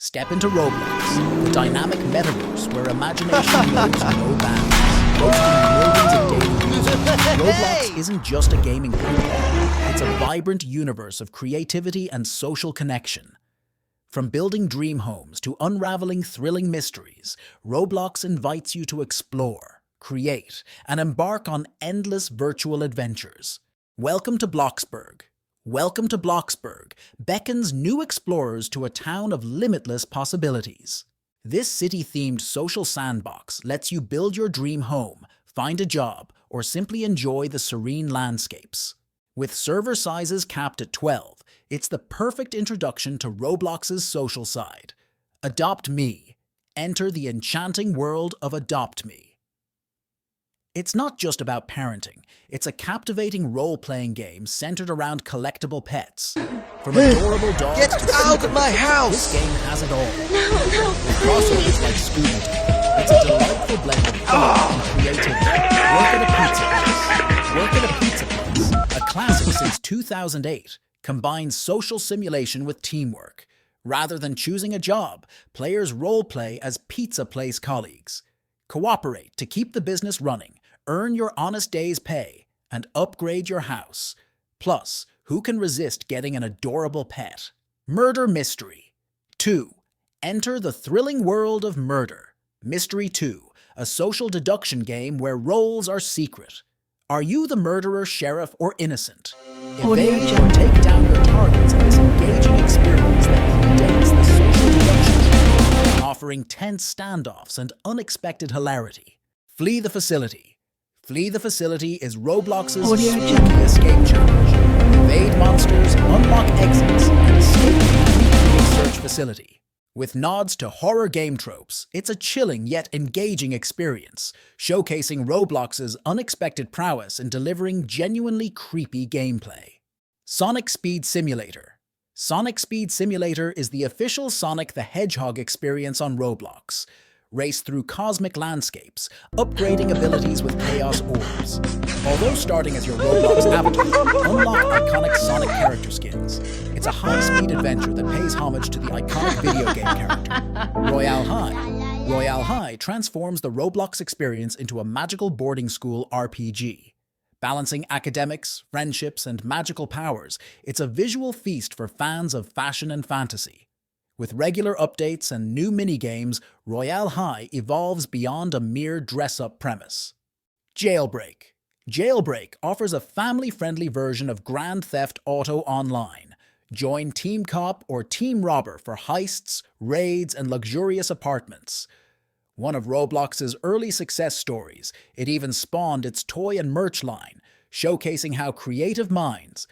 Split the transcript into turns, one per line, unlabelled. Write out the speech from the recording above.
Step into Roblox, the dynamic metaverse where imagination knows no bounds. Boasting millions of daily users, Roblox isn't just a gaming platform. It's a vibrant universe of creativity and social connection. From building dream homes to unraveling thrilling mysteries, Roblox invites you to explore, create, and embark on endless virtual adventures. Welcome to Bloxburg. Welcome to Bloxburg beckons new explorers to a town of limitless possibilities. This city-themed social sandbox lets you build your dream home, find a job, or simply enjoy the serene landscapes. With server sizes capped at 12, it's the perfect introduction to Roblox's social side. Adopt Me. Enter the enchanting world of Adopt Me. It's not just about parenting. It's a captivating role-playing game centered around collectible pets. From adorable dogs
Get
to
out of my house!
this game has it all. With crossovers like Scooby Doo, it's a delightful blend of fun and creativity. Work at a Pizza Place, a classic since 2008, combines social simulation with teamwork. Rather than choosing a job, players role-play as Pizza Place colleagues. Cooperate to keep the business running, earn your honest day's pay, and upgrade your house. Plus, who can resist getting an adorable pet? Murder Mystery. 2. Enter the thrilling world of Murder Mystery 2, a social deduction game where roles are secret. Are you the murderer, sheriff, or innocent? Evade or take down your targets in this engaging experience that predates the social deduction genre, offering tense standoffs and unexpected hilarity. Flee the Facility. Flee the Facility is Roblox's spooky escape challenge. Evade monsters, unlock exits, and escape the creepy research facility. With nods to horror game tropes, it's a chilling yet engaging experience, showcasing Roblox's unexpected prowess in delivering genuinely creepy gameplay. Sonic Speed Simulator. Sonic Speed Simulator is the official Sonic the Hedgehog experience on Roblox. Race through cosmic landscapes, upgrading abilities with Chaos Orbs. Although starting as your Roblox avatar, unlock iconic Sonic character skins. It's a high-speed adventure that pays homage to the iconic video game character, Royale High. Royale High transforms the Roblox experience into a magical boarding school RPG. Balancing academics, friendships, and magical powers, it's a visual feast for fans of fashion and fantasy. With regular updates and new minigames, Royale High evolves beyond a mere dress-up premise. Jailbreak. Jailbreak offers a family-friendly version of Grand Theft Auto Online. Join Team Cop or Team Robber for heists, raids, and luxurious apartments. One of Roblox's early success stories, it even spawned its toy and merch line, showcasing how creative minds,